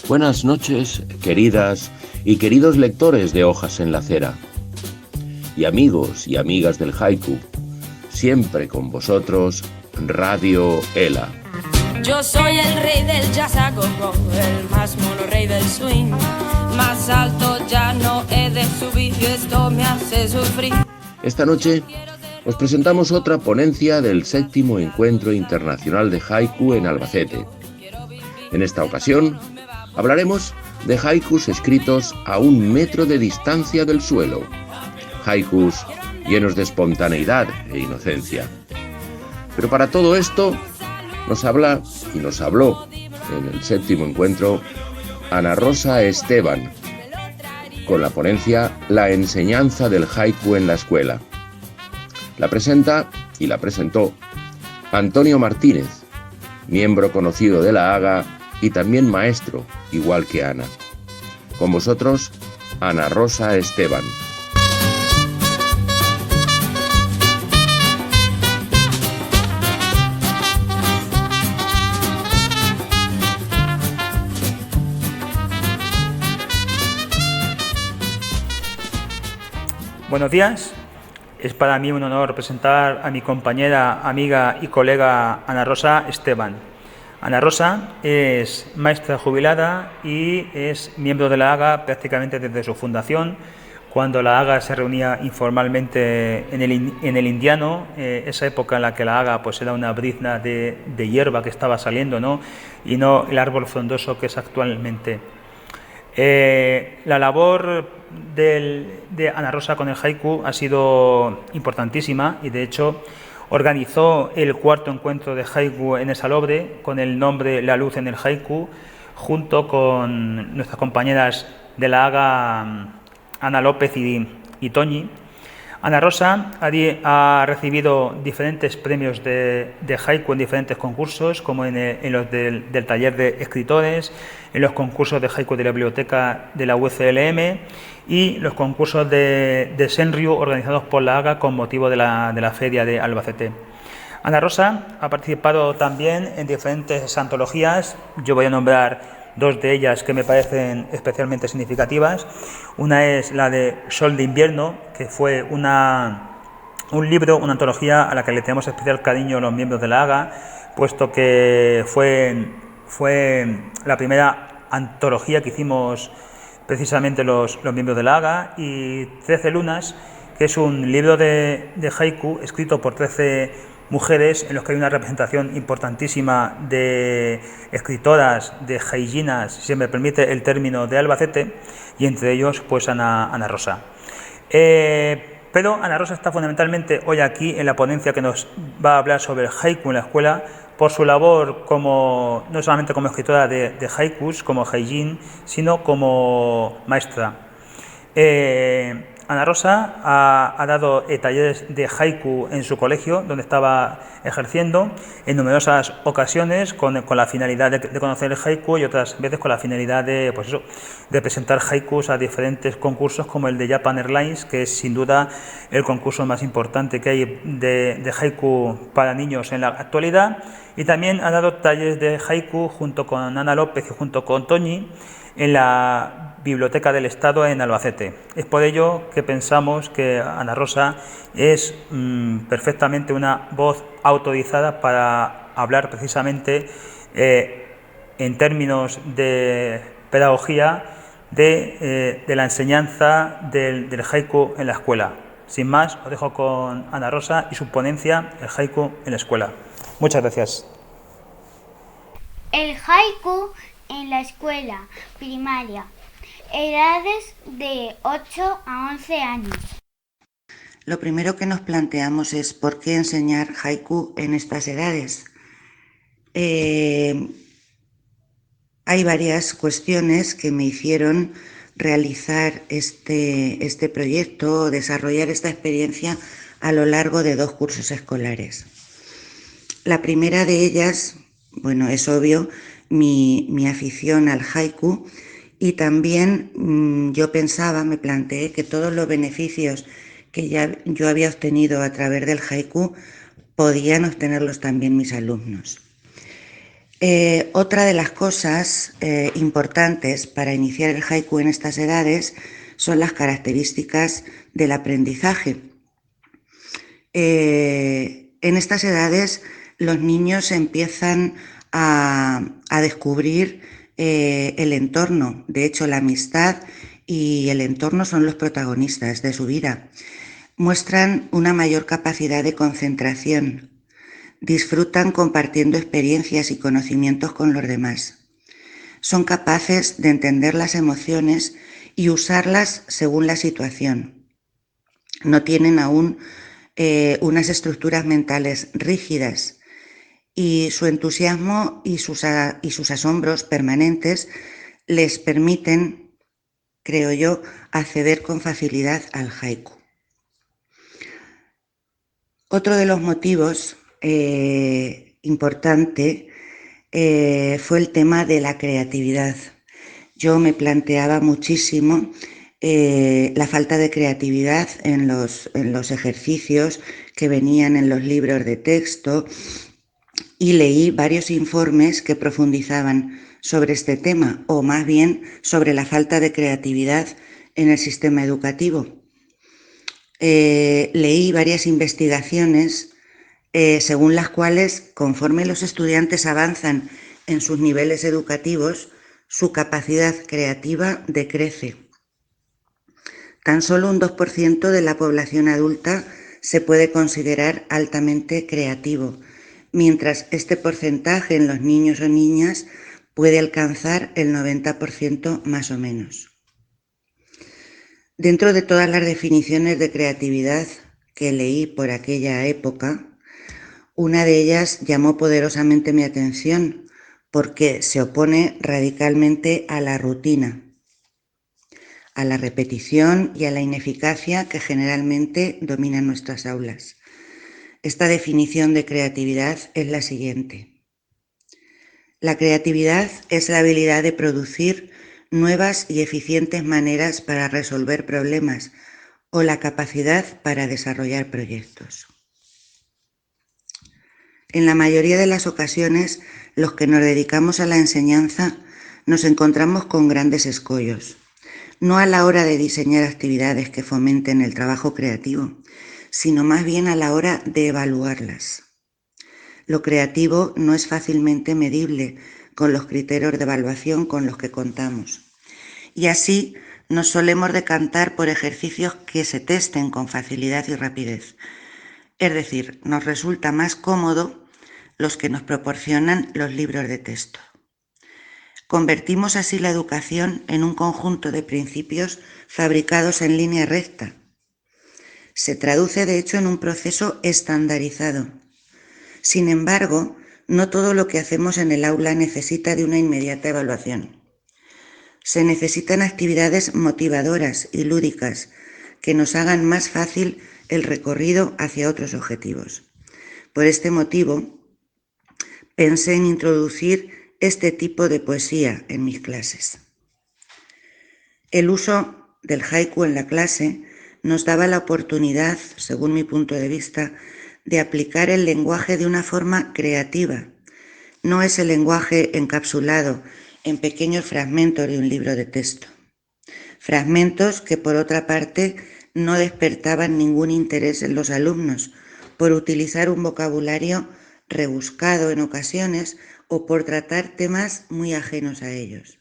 Buenas noches, queridas y queridos lectores de Hojas en la Acera, y amigos y amigas del haiku. Siempre con vosotros, Radio Ela. Yo soy el rey del jazz a go-go, el más mono rey del swing. Más alto ya no he de subir, esto me hace sufrir. Esta noche os presentamos otra ponencia del 7º Encuentro Internacional de Haiku en Albacete. En esta ocasión hablaremos de haikus escritos a 1 metro de distancia del suelo. Haikus llenos de espontaneidad e inocencia. Pero para todo esto nos habla y nos habló en el 7º encuentro Ana Rosa Esteban, con la ponencia La enseñanza del haiku en la escuela. La presenta y la presentó Antonio Martínez, miembro conocido de la AGA y también maestro, igual que Ana. Con vosotros, Ana Rosa Esteban. Buenos días, es para mí un honor presentar a mi compañera, amiga y colega Ana Rosa Esteban. Ana Rosa es maestra jubilada y es miembro de la AGA prácticamente desde su fundación, cuando la AGA se reunía informalmente en el Indiano, esa época en la que la AGA pues era una brizna de hierba que estaba saliendo, ¿no? Y no el árbol frondoso que es actualmente. La labor de Ana Rosa con el haiku ha sido importantísima y de hecho organizó el 4º encuentro de haiku en El Salobre con el nombre La luz en el haiku, junto con nuestras compañeras de la AGA Ana López y Toñi. Ana Rosa ha recibido diferentes premios de haiku en diferentes concursos, como en los del taller de escritores, en los concursos de haiku de la biblioteca de la UCLM y los concursos de Senryu organizados por la AGA con motivo de la feria de Albacete. Ana Rosa ha participado también en diferentes antologías. Yo voy a nombrar 2 de ellas que me parecen especialmente significativas. Una es la de Sol de invierno, que fue un libro, una antología a la que le tenemos especial cariño los miembros de la AGA, puesto que fue la primera antología que hicimos precisamente los miembros de la AGA, y 13 lunas, que es un libro de haiku escrito por 13 mujeres, en los que hay una representación importantísima de escritoras, de haijinas, si se me permite el término, de Albacete, y entre ellos pues Ana Rosa. Pero Ana Rosa está fundamentalmente hoy aquí en la ponencia que nos va a hablar sobre el haiku en la escuela, por su labor como no solamente como escritora de haikus, como haijin, sino como maestra. Ana Rosa ha dado talleres de haiku en su colegio, donde estaba ejerciendo, en numerosas ocasiones con la finalidad de conocer el haiku y otras veces con la finalidad de presentar haikus a diferentes concursos, como el de Japan Airlines, que es sin duda el concurso más importante que hay de haiku para niños en la actualidad. Y también ha dado talleres de haiku junto con Ana López y junto con Toñi en la Biblioteca del Estado en Albacete. Es por ello que pensamos que Ana Rosa es perfectamente una voz autorizada para hablar precisamente en términos de pedagogía de la enseñanza del haiku en la escuela. Sin más, os dejo con Ana Rosa y su ponencia, el haiku en la escuela. Muchas gracias. El haiku en la escuela primaria. Edades de 8 a 11 años. Lo primero que nos planteamos es por qué enseñar haiku en estas edades. Hay varias cuestiones que me hicieron realizar este proyecto, desarrollar esta experiencia a lo largo de 2 cursos escolares. La primera de ellas, bueno, es obvio, mi afición al haiku, y también me planteé que todos los beneficios que ya yo había obtenido a través del haiku podían obtenerlos también mis alumnos. Otra de las cosas importantes para iniciar el haiku en estas edades son las características del aprendizaje. En estas edades los niños empiezan a descubrir el entorno. De hecho, la amistad y el entorno son los protagonistas de su vida. Muestran una mayor capacidad de concentración. Disfrutan compartiendo experiencias y conocimientos con los demás. Son capaces de entender las emociones y usarlas según la situación. No tienen aún unas estructuras mentales rígidas y su entusiasmo y sus asombros permanentes les permiten, creo yo, acceder con facilidad al haiku. Otro de los motivos importante fue el tema de la creatividad. Yo me planteaba muchísimo la falta de creatividad en los ejercicios que venían en los libros de texto y leí varios informes que profundizaban sobre este tema, o más bien sobre la falta de creatividad en el sistema educativo. Leí varias investigaciones según las cuales, conforme los estudiantes avanzan en sus niveles educativos, su capacidad creativa decrece. Tan solo un 2% de la población adulta se puede considerar altamente creativo, mientras este porcentaje en los niños o niñas puede alcanzar el 90% más o menos. Dentro de todas las definiciones de creatividad que leí por aquella época, una de ellas llamó poderosamente mi atención porque se opone radicalmente a la rutina, a la repetición y a la ineficacia que generalmente dominan nuestras aulas. Esta definición de creatividad es la siguiente. La creatividad es la habilidad de producir nuevas y eficientes maneras para resolver problemas o la capacidad para desarrollar proyectos. En la mayoría de las ocasiones, los que nos dedicamos a la enseñanza nos encontramos con grandes escollos, no a la hora de diseñar actividades que fomenten el trabajo creativo, sino más bien a la hora de evaluarlas. Lo creativo no es fácilmente medible con los criterios de evaluación con los que contamos. Y así nos solemos decantar por ejercicios que se testen con facilidad y rapidez. Es decir, nos resulta más cómodo los que nos proporcionan los libros de texto. Convertimos así la educación en un conjunto de principios fabricados en línea recta. Se traduce, de hecho, en un proceso estandarizado. Sin embargo, no todo lo que hacemos en el aula necesita de una inmediata evaluación. Se necesitan actividades motivadoras y lúdicas que nos hagan más fácil el recorrido hacia otros objetivos. Por este motivo, pensé en introducir este tipo de poesía en mis clases. El uso del haiku en la clase nos daba la oportunidad, según mi punto de vista, de aplicar el lenguaje de una forma creativa. No es el lenguaje encapsulado en pequeños fragmentos de un libro de texto. Fragmentos que, por otra parte, no despertaban ningún interés en los alumnos por utilizar un vocabulario rebuscado en ocasiones o por tratar temas muy ajenos a ellos.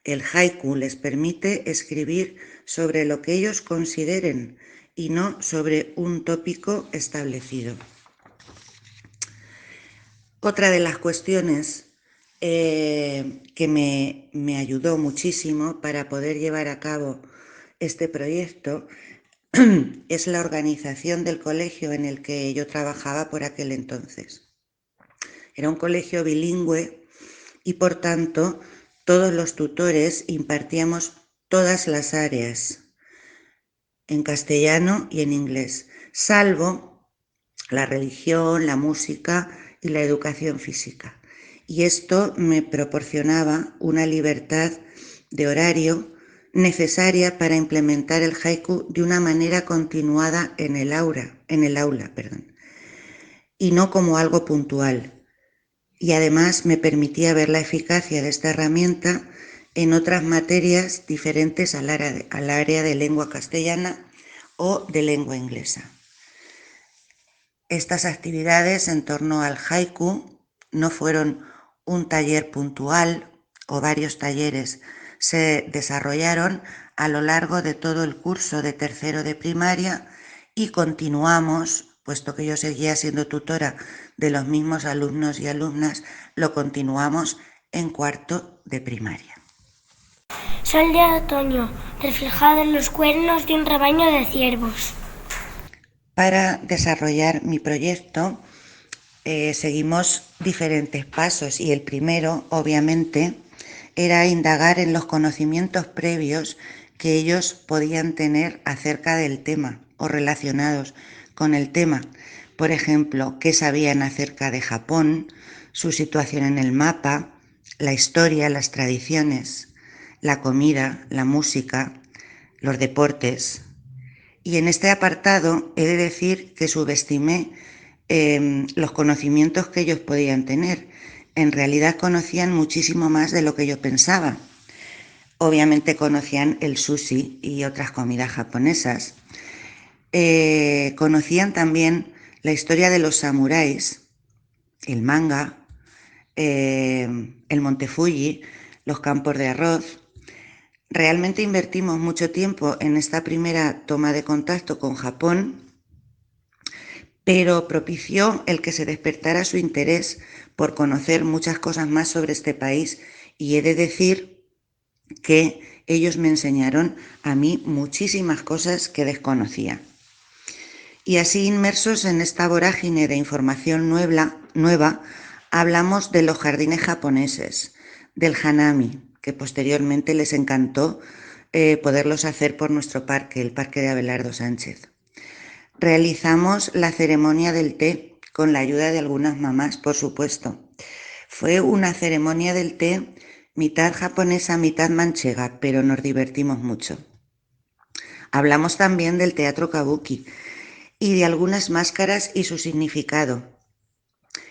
El haiku les permite escribir sobre lo que ellos consideren y no sobre un tópico establecido. Otra de las cuestiones que me ayudó muchísimo para poder llevar a cabo este proyecto es la organización del colegio en el que yo trabajaba por aquel entonces. Era un colegio bilingüe y, por tanto, todos los tutores impartíamos todas las áreas, en castellano y en inglés, salvo la religión, la música y la educación física. Y esto me proporcionaba una libertad de horario necesaria para implementar el haiku de una manera continuada en el aula, y no como algo puntual. y además me permitía ver la eficacia de esta herramienta en otras materias diferentes al área de lengua castellana o de lengua inglesa. Estas actividades en torno al haiku no fueron un taller puntual o varios talleres, se desarrollaron a lo largo de todo el curso de tercero de primaria y continuamos, puesto que yo seguía siendo tutora de los mismos alumnos y alumnas, lo continuamos en cuarto de primaria. Sol de otoño, reflejado en los cuernos de un rebaño de ciervos. Para desarrollar mi proyecto seguimos diferentes pasos y el primero, obviamente, era indagar en los conocimientos previos que ellos podían tener acerca del tema o relacionados con el tema. Por ejemplo, qué sabían acerca de Japón, su situación en el mapa, la historia, las tradiciones, la comida, la música, los deportes. Y en este apartado he de decir que subestimé los conocimientos que ellos podían tener. En realidad conocían muchísimo más de lo que yo pensaba. Obviamente conocían el sushi y otras comidas japonesas. Conocían también la historia de los samuráis, el manga, el Monte Fuji, los campos de arroz. Realmente invertimos mucho tiempo en esta primera toma de contacto con Japón, pero propició el que se despertara su interés por conocer muchas cosas más sobre este país, y he de decir que ellos me enseñaron a mí muchísimas cosas que desconocía. Y así, inmersos en esta vorágine de información nueva, hablamos de los jardines japoneses, del hanami, que posteriormente les encantó poderlos hacer por nuestro parque, el Parque de Abelardo Sánchez. Realizamos la ceremonia del té con la ayuda de algunas mamás, por supuesto. Fue una ceremonia del té mitad japonesa, mitad manchega, pero nos divertimos mucho. Hablamos también del teatro kabuki y de algunas máscaras y su significado.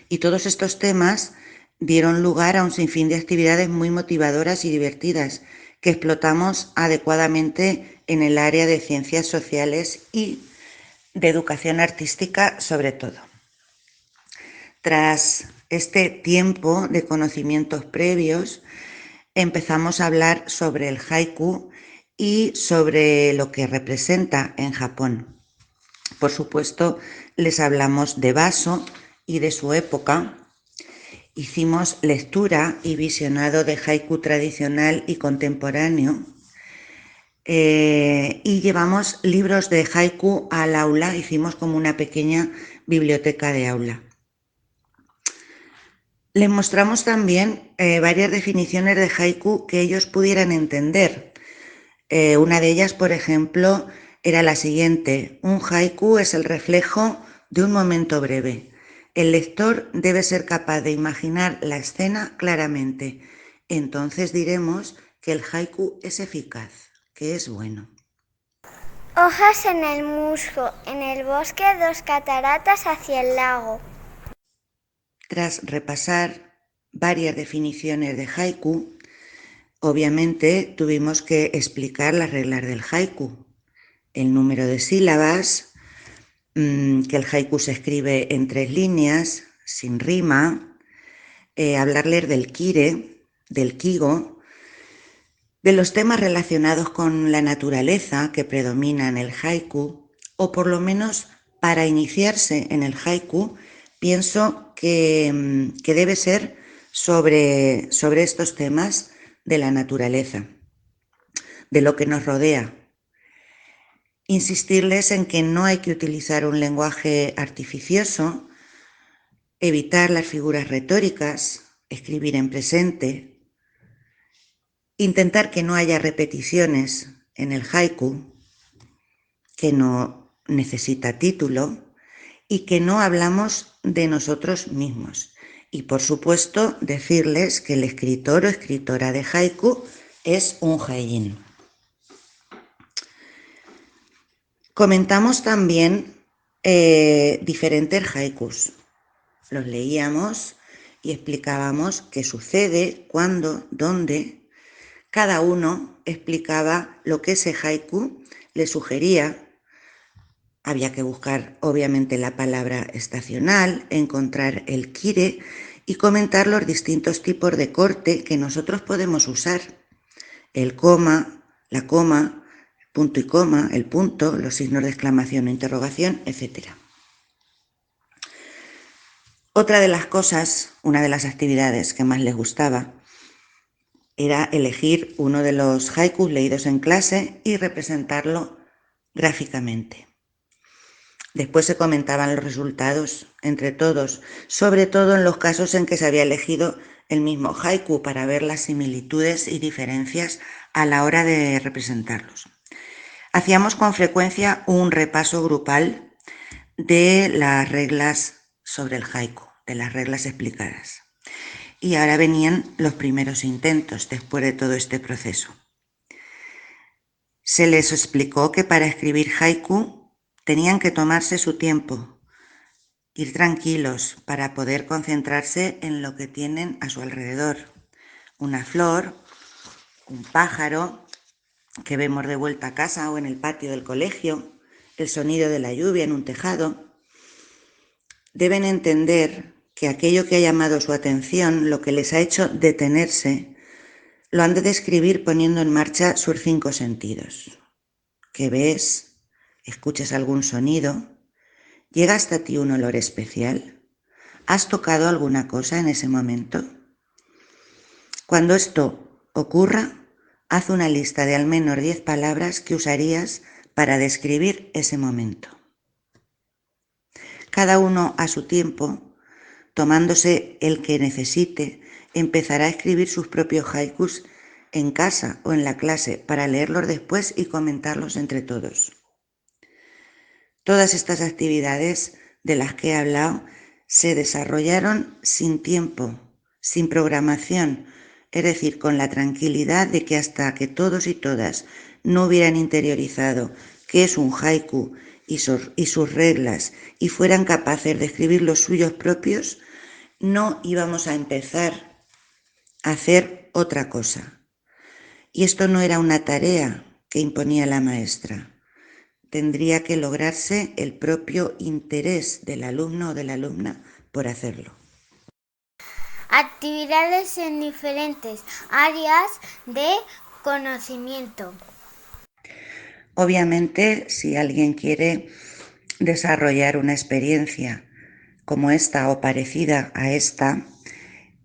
Y todos estos temas dieron lugar a un sinfín de actividades muy motivadoras y divertidas que explotamos adecuadamente en el área de ciencias sociales y de educación artística sobre todo. Tras este tiempo de conocimientos previos, empezamos a hablar sobre el haiku y sobre lo que representa en Japón. Por supuesto, les hablamos de Baso y de su época. Hicimos lectura y visionado de haiku tradicional y contemporáneo. Y llevamos libros de haiku al aula, hicimos como una pequeña biblioteca de aula. Les mostramos también varias definiciones de haiku que ellos pudieran entender. Una de ellas, por ejemplo, era la siguiente: un haiku es el reflejo de un momento breve. El lector debe ser capaz de imaginar la escena claramente. Entonces diremos que el haiku es eficaz, que es bueno. Hojas en el musgo, en el bosque 2 cataratas hacia el lago. Tras repasar varias definiciones de haiku, obviamente tuvimos que explicar las reglas del haiku, el número de sílabas, que el haiku se escribe en 3 líneas, sin rima, hablarles del kire, del kigo, de los temas relacionados con la naturaleza que predomina en el haiku, o por lo menos para iniciarse en el haiku, pienso que debe ser sobre estos temas de la naturaleza, de lo que nos rodea. Insistirles en que no hay que utilizar un lenguaje artificioso, evitar las figuras retóricas, escribir en presente, intentar que no haya repeticiones en el haiku, que no necesita título y que no hablamos de nosotros mismos. Y por supuesto decirles que el escritor o escritora de haiku es un heijin. Comentamos también diferentes haikus. Los leíamos y explicábamos qué sucede, cuándo, dónde. Cada uno explicaba lo que ese haiku le sugería. Había que buscar, obviamente, la palabra estacional, encontrar el kire y comentar los distintos tipos de corte que nosotros podemos usar. El coma, la coma, punto y coma, el punto, los signos de exclamación o interrogación, etc. Otra de las cosas, una de las actividades que más les gustaba, era elegir uno de los haikus leídos en clase y representarlo gráficamente. Después se comentaban los resultados entre todos, sobre todo en los casos en que se había elegido el mismo haiku para ver las similitudes y diferencias a la hora de representarlos. Hacíamos con frecuencia un repaso grupal de las reglas sobre el haiku, de las reglas explicadas. Y ahora venían los primeros intentos después de todo este proceso. Se les explicó que para escribir haiku tenían que tomarse su tiempo, ir tranquilos para poder concentrarse en lo que tienen a su alrededor. Una flor, un pájaro que vemos de vuelta a casa o en el patio del colegio, el sonido de la lluvia en un tejado. Deben entender que aquello que ha llamado su atención, lo que les ha hecho detenerse, lo han de describir poniendo en marcha sus 5 sentidos. ¿Qué ves? ¿Escuchas algún sonido? ¿Llega hasta ti un olor especial? ¿Has tocado alguna cosa en ese momento? Cuando esto ocurra, haz una lista de al menos 10 palabras que usarías para describir ese momento. Cada uno a su tiempo, tomándose el que necesite, empezará a escribir sus propios haikus en casa o en la clase para leerlos después y comentarlos entre todos. Todas estas actividades de las que he hablado se desarrollaron sin tiempo, sin programación, es decir, con la tranquilidad de que hasta que todos y todas no hubieran interiorizado qué es un haiku y sus reglas y fueran capaces de escribir los suyos propios, no íbamos a empezar a hacer otra cosa. Y esto no era una tarea que imponía la maestra. Tendría que lograrse el propio interés del alumno o de la alumna por hacerlo. Actividades en diferentes áreas de conocimiento. Obviamente, si alguien quiere desarrollar una experiencia como esta o parecida a esta,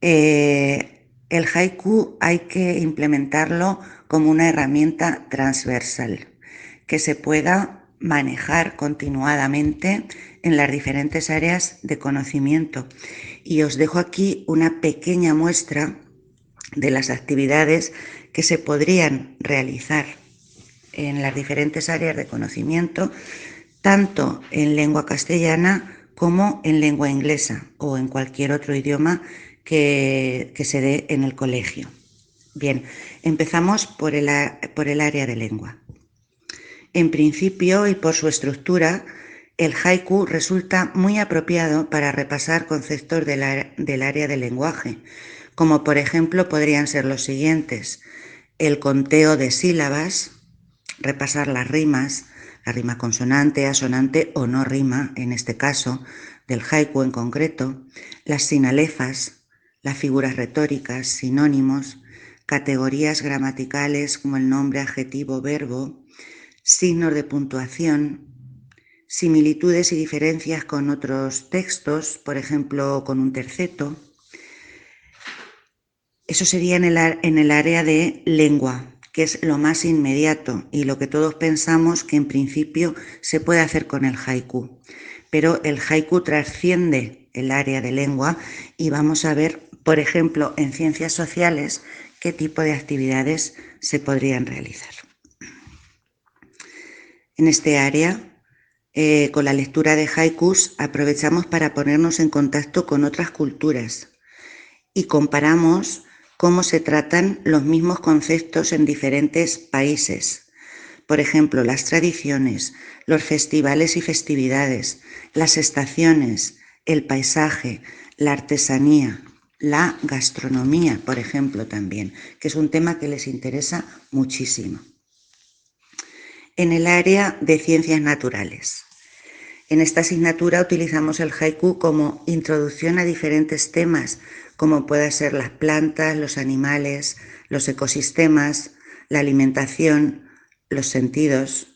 el haiku hay que implementarlo como una herramienta transversal que se pueda manejar continuadamente en las diferentes áreas de conocimiento. Y os dejo aquí una pequeña muestra de las actividades que se podrían realizar en las diferentes áreas de conocimiento, tanto en lengua castellana como en lengua inglesa o en cualquier otro idioma que se dé en el colegio. Bien, empezamos por el área de lengua. En principio y por su estructura, el haiku resulta muy apropiado para repasar conceptos del área del lenguaje, como por ejemplo podrían ser los siguientes: el conteo de sílabas, repasar las rimas, la rima consonante, asonante o no rima, en este caso, del haiku en concreto, las sinalefas, las figuras retóricas, sinónimos, categorías gramaticales como el nombre, adjetivo, verbo, signos de puntuación, similitudes y diferencias con otros textos, por ejemplo, con un terceto. Eso sería en el área de lengua, que es lo más inmediato y lo que todos pensamos que en principio se puede hacer con el haiku. Pero el haiku trasciende el área de lengua y vamos a ver, por ejemplo, en ciencias sociales, qué tipo de actividades se podrían realizar. En este área, con la lectura de haikus, aprovechamos para ponernos en contacto con otras culturas y comparamos cómo se tratan los mismos conceptos en diferentes países. Por ejemplo, las tradiciones, los festivales y festividades, las estaciones, el paisaje, la artesanía. la gastronomía, por ejemplo, también, que es un tema que les interesa muchísimo. En el área de ciencias naturales. En esta asignatura utilizamos el haiku como introducción a diferentes temas, como pueden ser las plantas, los animales, los ecosistemas, la alimentación, los sentidos.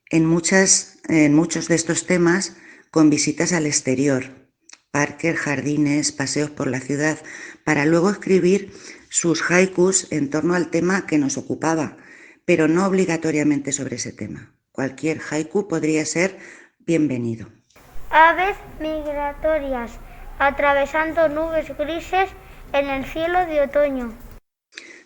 En muchos de estos temas, con visitas al exterior, parques, jardines, paseos por la ciudad, para luego escribir sus haikus en torno al tema que nos ocupaba, pero no obligatoriamente sobre ese tema. Cualquier haiku podría ser bienvenido. Aves migratorias, atravesando nubes grises en el cielo de otoño.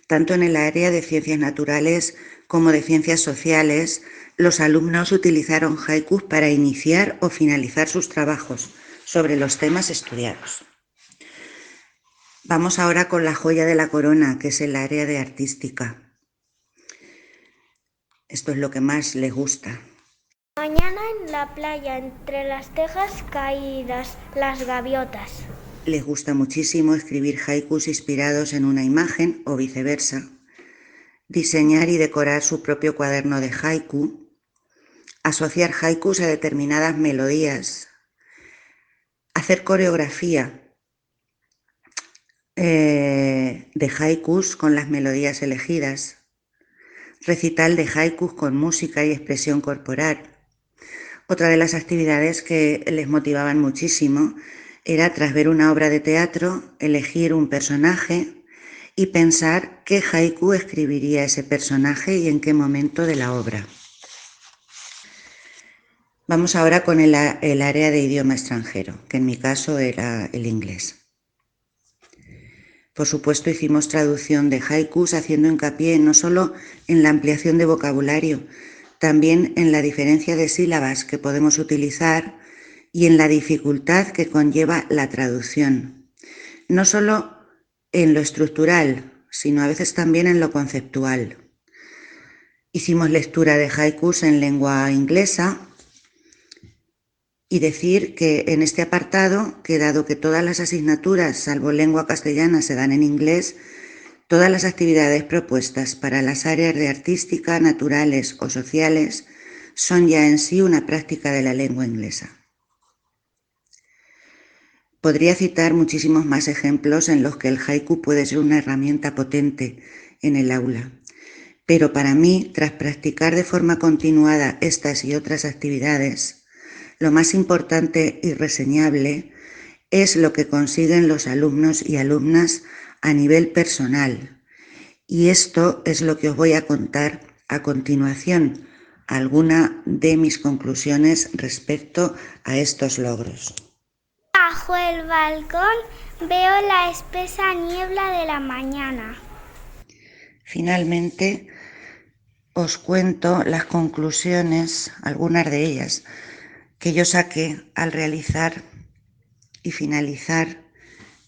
Tanto en el área de ciencias naturales como de ciencias sociales, los alumnos utilizaron haikus para iniciar o finalizar sus trabajos sobre los temas estudiados. Vamos ahora con la joya de la corona, que es el área de artística. Esto es lo que más les gusta. Mañana en la playa, entre las tejas caídas, las gaviotas. Les gusta muchísimo escribir haikus inspirados en una imagen o viceversa, diseñar y decorar su propio cuaderno de haiku, asociar haikus a determinadas melodías, hacer coreografía de haikus con las melodías elegidas, recital de haikus con música y expresión corporal. Otra de las actividades que les motivaban muchísimo era, tras ver una obra de teatro, elegir un personaje y pensar qué haiku escribiría ese personaje y en qué momento de la obra. Vamos ahora con el área de idioma extranjero, que en mi caso era el inglés. Por supuesto, hicimos traducción de haikus haciendo hincapié no solo en la ampliación de vocabulario, también en la diferencia de sílabas que podemos utilizar y en la dificultad que conlleva la traducción. No solo en lo estructural, sino a veces también en lo conceptual. Hicimos lectura de haikus en lengua inglesa y decir que en este apartado, que dado que todas las asignaturas, salvo lengua castellana, se dan en inglés, todas las actividades propuestas para las áreas de artística, naturales o sociales son ya en sí una práctica de la lengua inglesa. Podría citar muchísimos más ejemplos en los que el haiku puede ser una herramienta potente en el aula, pero para mí, tras practicar de forma continuada estas y otras actividades, lo más importante y reseñable es lo que consiguen los alumnos y alumnas a nivel personal. Y esto es lo que os voy a contar a continuación, alguna de mis conclusiones respecto a estos logros. Bajo el balcón veo la espesa niebla de la mañana. Finalmente, os cuento las conclusiones, algunas de ellas, que yo saqué al realizar y finalizar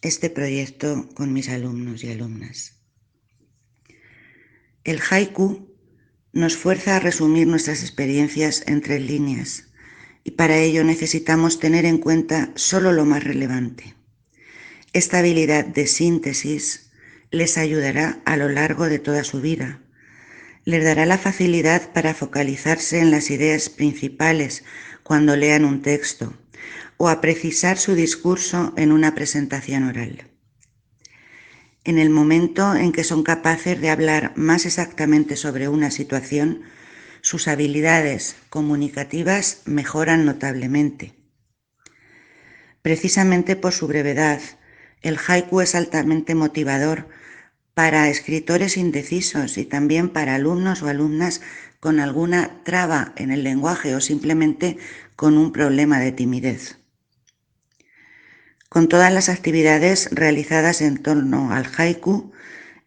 este proyecto con mis alumnos y alumnas. El haiku nos fuerza a resumir nuestras experiencias en 3 líneas y para ello necesitamos tener en cuenta solo lo más relevante. Esta habilidad de síntesis les ayudará a lo largo de toda su vida. Les dará la facilidad para focalizarse en las ideas principales cuando lean un texto o a precisar su discurso en una presentación oral. En el momento en que son capaces de hablar más exactamente sobre una situación, sus habilidades comunicativas mejoran notablemente. Precisamente por su brevedad, el haiku es altamente motivador para escritores indecisos y también para alumnos o alumnas con alguna traba en el lenguaje o simplemente con un problema de timidez. Con todas las actividades realizadas en torno al haiku,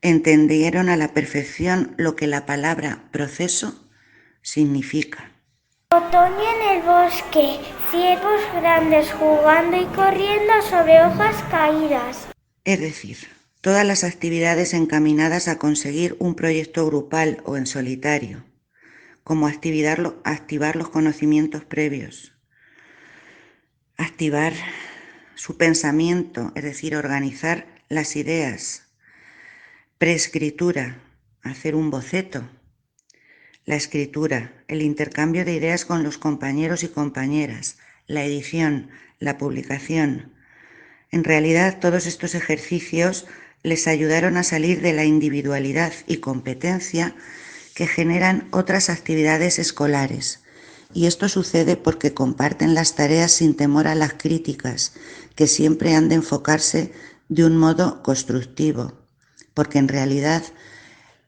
entendieron a la perfección lo que la palabra proceso significa. Otoño en el bosque, ciervos grandes jugando y corriendo sobre hojas caídas. Es decir, todas las actividades encaminadas a conseguir un proyecto grupal o en solitario, como activar los conocimientos previos, activar su pensamiento, es decir, organizar las ideas. Preescritura, hacer un boceto. La escritura, el intercambio de ideas con los compañeros y compañeras, la edición, la publicación. En realidad, todos estos ejercicios les ayudaron a salir de la individualidad y competencia que generan otras actividades escolares. Y esto sucede porque comparten las tareas sin temor a las críticas, que siempre han de enfocarse de un modo constructivo, porque en realidad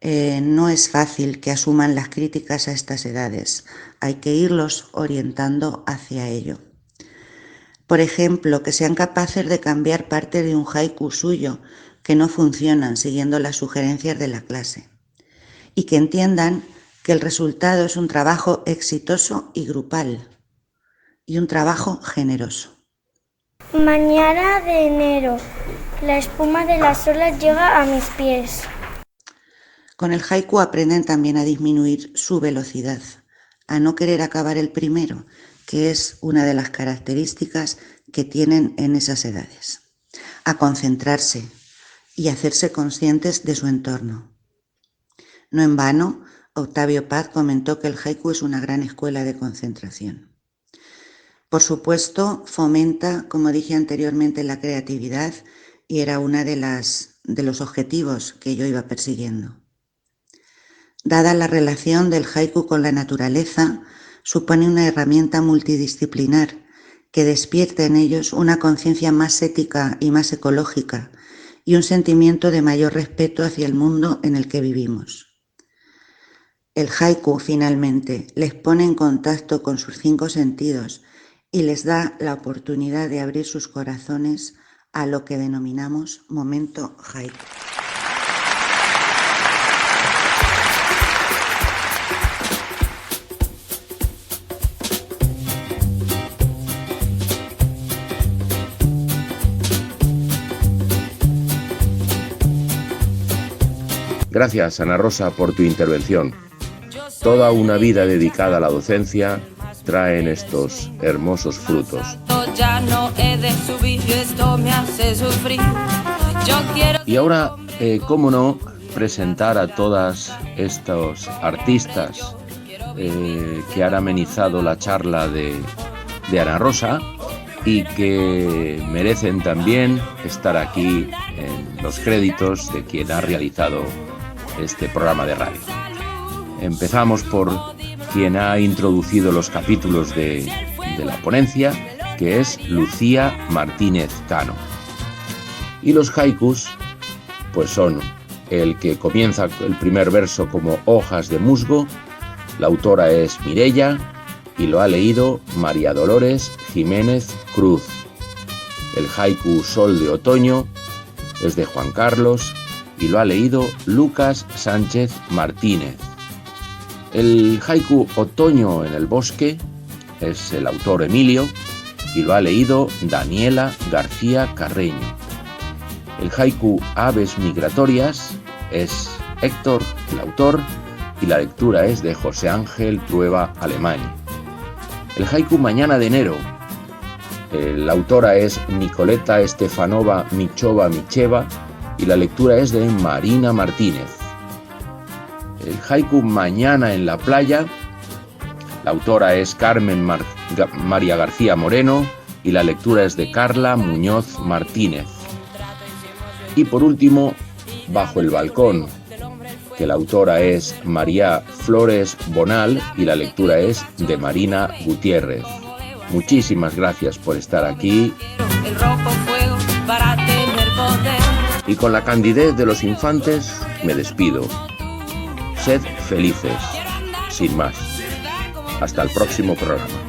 no es fácil que asuman las críticas a estas edades. Hay que irlos orientando hacia ello. Por ejemplo, que sean capaces de cambiar parte de un haiku suyo que no funcionan siguiendo las sugerencias de la clase. Y que entiendan que el resultado es un trabajo exitoso y grupal, y un trabajo generoso. Mañana de enero, la espuma de las olas llega a mis pies. Con el haiku aprenden también a disminuir su velocidad, a no querer acabar el primero, que es una de las características que tienen en esas edades, a concentrarse y hacerse conscientes de su entorno. No en vano, Octavio Paz comentó que el haiku es una gran escuela de concentración. Por supuesto, fomenta, como dije anteriormente, la creatividad y era una de los objetivos que yo iba persiguiendo. Dada la relación del haiku con la naturaleza, supone una herramienta multidisciplinar que despierta en ellos una conciencia más ética y más ecológica y un sentimiento de mayor respeto hacia el mundo en el que vivimos. El haiku, finalmente, les pone en contacto con sus 5 sentidos y les da la oportunidad de abrir sus corazones a lo que denominamos momento haiku. Gracias, Ana Rosa, por tu intervención. Toda una vida dedicada a la docencia traen estos hermosos frutos. Y ahora, cómo no, presentar a todas estos artistas que han amenizado la charla de Ana Rosa y que merecen también estar aquí en los créditos de quien ha realizado este programa de radio. Empezamos por quien ha introducido los capítulos de la ponencia, que es Lucía Martínez Cano. Y los haikus, pues son el que comienza el primer verso como hojas de musgo, la autora es Mireia y lo ha leído María Dolores Jiménez Cruz. El haiku Sol de Otoño es de Juan Carlos y lo ha leído Lucas Sánchez Martínez. El haiku Otoño en el bosque es el autor Emilio y lo ha leído Daniela García Carreño. El haiku Aves Migratorias es Héctor, el autor, y la lectura es de José Ángel Trueba Alemán. El haiku Mañana de enero, la autora es Nicoleta Estefanova Michova Micheva y la lectura es de Marina Martínez. El haiku Mañana en la playa, la autora es Carmen María García Moreno y la lectura es de Carla Muñoz Martínez. Y por último, Bajo el balcón, que la autora es María Flores Bonal y la lectura es de Marina Gutiérrez. Muchísimas gracias por estar aquí. Y con la candidez de los infantes me despido. Sed felices, sin más. Hasta el próximo programa.